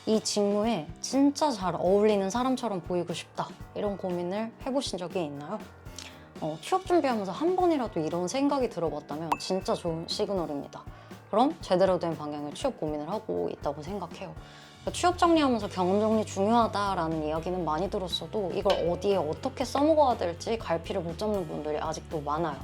이 직무에 진짜 잘 어울리는 사람처럼 보이고 싶다 이런 고민을 해보신 적이 있나요? 취업 준비하면서 한 번이라도 이런 생각이 들어봤다면 진짜 좋은 시그널입니다. 그럼 제대로 된 방향의 취업 고민을 하고 있다고 생각해요. 취업 정리하면서 경험 정리 중요하다라는 이야기는 많이 들었어도 이걸 어디에 어떻게 써먹어야 될지 갈피를 못 잡는 분들이 아직도 많아요.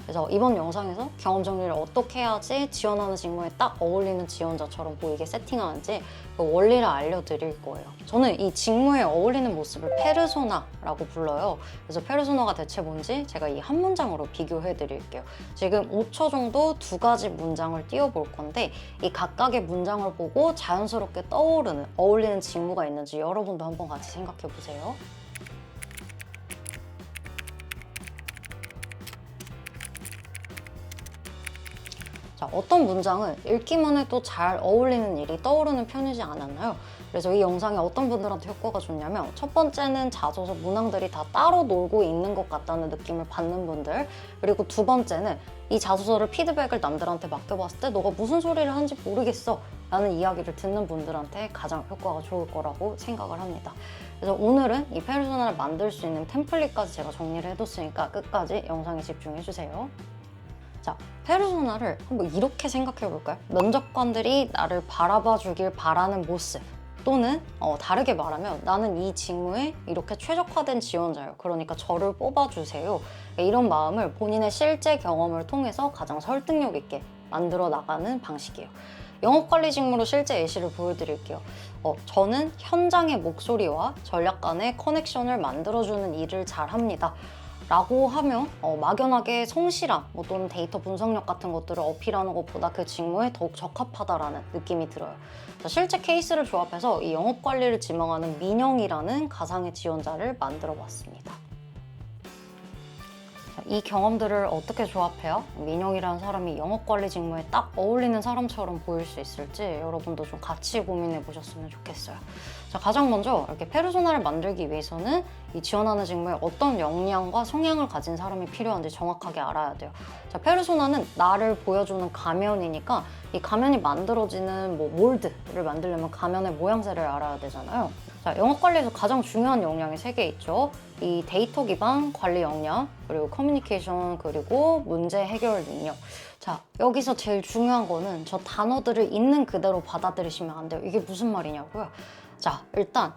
그래서 이번 영상에서 경험 정리를 어떻게 해야지 지원하는 직무에 딱 어울리는 지원자처럼 보이게 세팅하는지 그 원리를 알려드릴 거예요. 저는 이 직무에 어울리는 모습을 페르소나라고 불러요. 그래서 페르소나가 대체 뭔지 제가 이 한 문장으로 비교해 드릴게요. 지금 5초 정도 두 가지 문장을 띄워볼 건데 이 각각의 문장을 보고 자연스럽게 떠오르는 어울리는 직무가 있는지 여러분도 한번 같이 생각해 보세요. 자, 어떤 문장은 읽기만 해도 잘 어울리는 일이 떠오르는 편이지 않았나요? 그래서 이 영상이 어떤 분들한테 효과가 좋냐면 첫 번째는 자소서 문항들이 다 따로 놀고 있는 것 같다는 느낌을 받는 분들, 그리고 두 번째는 이 자소서를 피드백을 남들한테 맡겨봤을 때 너가 무슨 소리를 하는지 모르겠어 라는 이야기를 듣는 분들한테 가장 효과가 좋을 거라고 생각을 합니다. 그래서 오늘은 이 페르소나를 만들 수 있는 템플릿까지 제가 정리를 해뒀으니까 끝까지 영상에 집중해주세요. 자, 페르소나를 한번 이렇게 생각해 볼까요? 면접관들이 나를 바라봐 주길 바라는 모습, 또는 다르게 말하면 나는 이 직무에 이렇게 최적화된 지원자예요. 그러니까 저를 뽑아주세요. 이런 마음을 본인의 실제 경험을 통해서 가장 설득력 있게 만들어 나가는 방식이에요. 영업관리 직무로 실제 예시를 보여드릴게요. 저는 현장의 목소리와 전략 간의 커넥션을 만들어주는 일을 잘 합니다. 라고 하면 막연하게 성실함 또는 데이터 분석력 같은 것들을 어필하는 것보다 그 직무에 더욱 적합하다라는 느낌이 들어요. 실제 케이스를 조합해서 이 영업관리를 지망하는 민영이라는 가상의 지원자를 만들어 봤습니다. 이 경험들을 어떻게 조합해야 민영이라는 사람이 영업관리 직무에 딱 어울리는 사람처럼 보일 수 있을지 여러분도 좀 같이 고민해 보셨으면 좋겠어요. 자, 가장 먼저 이렇게 페르소나를 만들기 위해서는 이 지원하는 직무에 어떤 역량과 성향을 가진 사람이 필요한지 정확하게 알아야 돼요. 자, 페르소나는 나를 보여주는 가면이니까 이 가면이 만들어지는 몰드를 만들려면 가면의 모양새를 알아야 되잖아요. 자, 영업관리에서 가장 중요한 역량이 3개 있죠. 이 데이터 기반 관리 역량, 그리고 커뮤니케이션, 그리고 문제 해결 능력. 자, 여기서 제일 중요한 거는 저 단어들을 있는 그대로 받아들이시면 안 돼요. 이게 무슨 말이냐고요? 자, 일단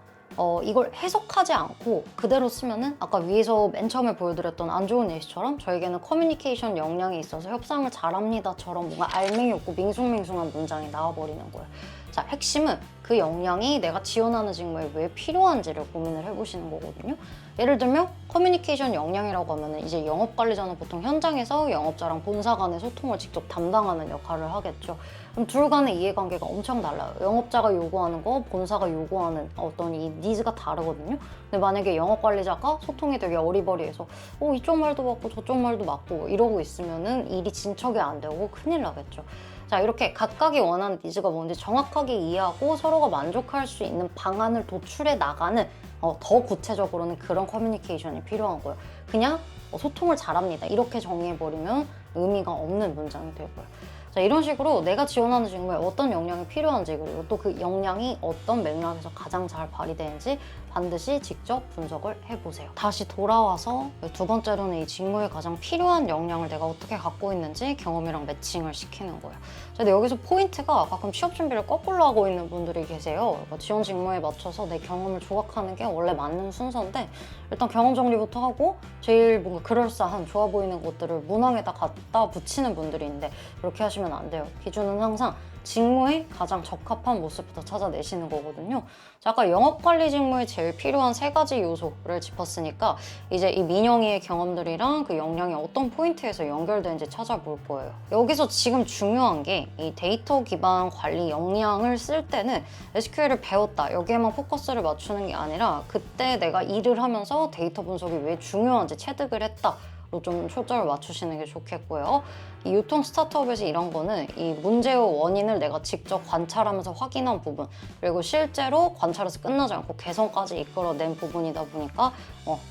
이걸 해석하지 않고 그대로 쓰면은 아까 위에서 맨 처음에 보여드렸던 안 좋은 예시처럼 저에게는 커뮤니케이션 역량이 있어서 협상을 잘합니다처럼 뭔가 알맹이 없고 밍숭맹숭한 문장이 나와버리는 거예요. 자, 핵심은 그 역량이 내가 지원하는 직무에 왜 필요한지를 고민을 해보시는 거거든요. 예를 들면 커뮤니케이션 역량이라고 하면 이제 영업관리자는 보통 현장에서 영업자랑 본사 간의 소통을 직접 담당하는 역할을 하겠죠. 그럼 둘 간의 이해관계가 엄청 달라요. 영업자가 요구하는 거, 본사가 요구하는 어떤 이 니즈가 다르거든요. 근데 만약에 영업관리자가 소통이 되게 어리버리해서 이쪽 말도 맞고 저쪽 말도 맞고 이러고 있으면은 일이 진척이 안 되고 큰일 나겠죠. 자, 이렇게 각각이 원하는 니즈가 뭔지 정확하게 이해하고 서로가 만족할 수 있는 방안을 도출해 나가는 더 구체적으로는 그런 커뮤니케이션이 필요한 거예요. 그냥 소통을 잘합니다. 이렇게 정의해버리면 의미가 없는 문장이 되고요. 자, 이런 식으로 내가 지원하는 직무에 어떤 역량이 필요한지, 그리고 또 그 역량이 어떤 맥락에서 가장 잘 발휘되는지 반드시 직접 분석을 해보세요. 다시 돌아와서 두 번째로는 이 직무에 가장 필요한 역량을 내가 어떻게 갖고 있는지 경험이랑 매칭을 시키는 거예요. 근데 여기서 포인트가 가끔 취업 준비를 거꾸로 하고 있는 분들이 계세요. 그러니까 지원 직무에 맞춰서 내 경험을 조각하는 게 원래 맞는 순서인데 일단 경험 정리부터 하고 제일 뭔가 그럴싸한 좋아 보이는 것들을 문항에다 갖다 붙이는 분들이 있는데 그렇게 하시면 안 돼요. 기준은 항상 직무에 가장 적합한 모습부터 찾아내시는 거거든요. 자, 아까 영업관리 직무에 제일 필요한 3가지 요소를 짚었으니까 이제 이 민영이의 경험들이랑 그 역량이 어떤 포인트에서 연결되는지 찾아볼 거예요. 여기서 지금 중요한 게 이 데이터 기반 관리 역량을 쓸 때는 SQL을 배웠다 여기에만 포커스를 맞추는 게 아니라 그때 내가 일을 하면서 데이터 분석이 왜 중요한지 체득을 했다 좀 초점을 맞추시는 게 좋겠고요. 이 유통 스타트업에서 이런 거는 이 문제의 원인을 내가 직접 관찰하면서 확인한 부분, 그리고 실제로 관찰해서 끝나지 않고 개선까지 이끌어낸 부분이다 보니까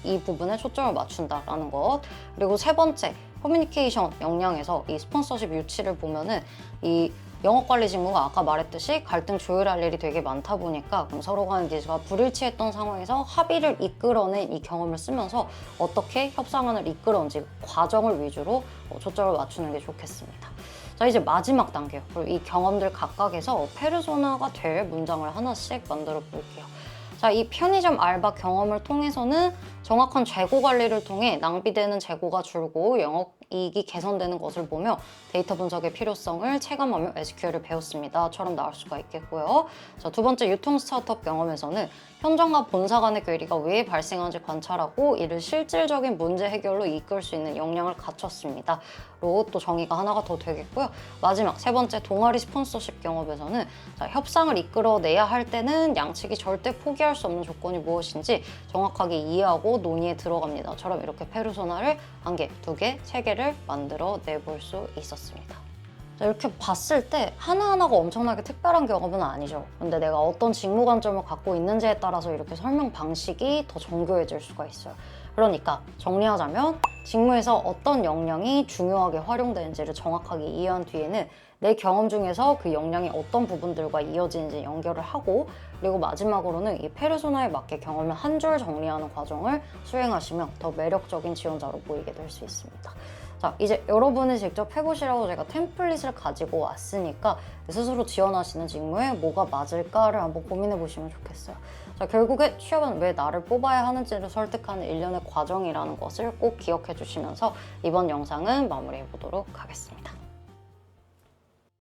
이 부분에 초점을 맞춘다라는 것. 그리고 세 번째, 커뮤니케이션 역량에서 이 스폰서십 유치를 보면은 이 영업관리 직무가 아까 말했듯이 갈등 조율할 일이 되게 많다 보니까 그럼 서로 간의 니즈가 불일치했던 상황에서 합의를 이끌어낸 이 경험을 쓰면서 어떻게 협상안을 이끌어온지 과정을 위주로 초점을 맞추는 게 좋겠습니다. 자, 이제 마지막 단계요. 그리고 이 경험들 각각에서 페르소나가 될 문장을 하나씩 만들어 볼게요. 자, 이 편의점 알바 경험을 통해서는 정확한 재고 관리를 통해 낭비되는 재고가 줄고 영업이익이 개선되는 것을 보며 데이터 분석의 필요성을 체감하며 SQL을 배웠습니다. 처럼 나올 수가 있겠고요. 자, 두 번째 유통 스타트업 경험에서는 현장과 본사 간의 괴리가 왜 발생하는지 관찰하고 이를 실질적인 문제 해결로 이끌 수 있는 역량을 갖췄습니다. 로 또 정의가 하나가 더 되겠고요. 마지막 세 번째 동아리 스폰서십 경험에서는 자, 협상을 이끌어내야 할 때는 양측이 절대 포기할 수 없는 조건이 무엇인지 정확하게 이해하고 논의에 들어갑니다. 처럼 이렇게 페르소나를 1개, 2개, 3개를 만들어 내볼 수 있었습니다. 자, 이렇게 봤을 때 하나하나가 엄청나게 특별한 경험은 아니죠. 근데 내가 어떤 직무 관점을 갖고 있는지에 따라서 이렇게 설명 방식이 더 정교해질 수가 있어요. 그러니까 정리하자면 직무에서 어떤 역량이 중요하게 활용되는지를 정확하게 이해한 뒤에는 내 경험 중에서 그 역량이 어떤 부분들과 이어지는지 연결을 하고 그리고 마지막으로는 이 페르소나에 맞게 경험을 한 줄 정리하는 과정을 수행하시면 더 매력적인 지원자로 보이게 될 수 있습니다. 자, 이제 여러분이 직접 해보시라고 제가 템플릿을 가지고 왔으니까 스스로 지원하시는 직무에 뭐가 맞을까를 한번 고민해 보시면 좋겠어요. 자, 결국에 취업은 왜 나를 뽑아야 하는지를 설득하는 일련의 과정이라는 것을 꼭 기억해 주시면서 이번 영상은 마무리해 보도록 하겠습니다.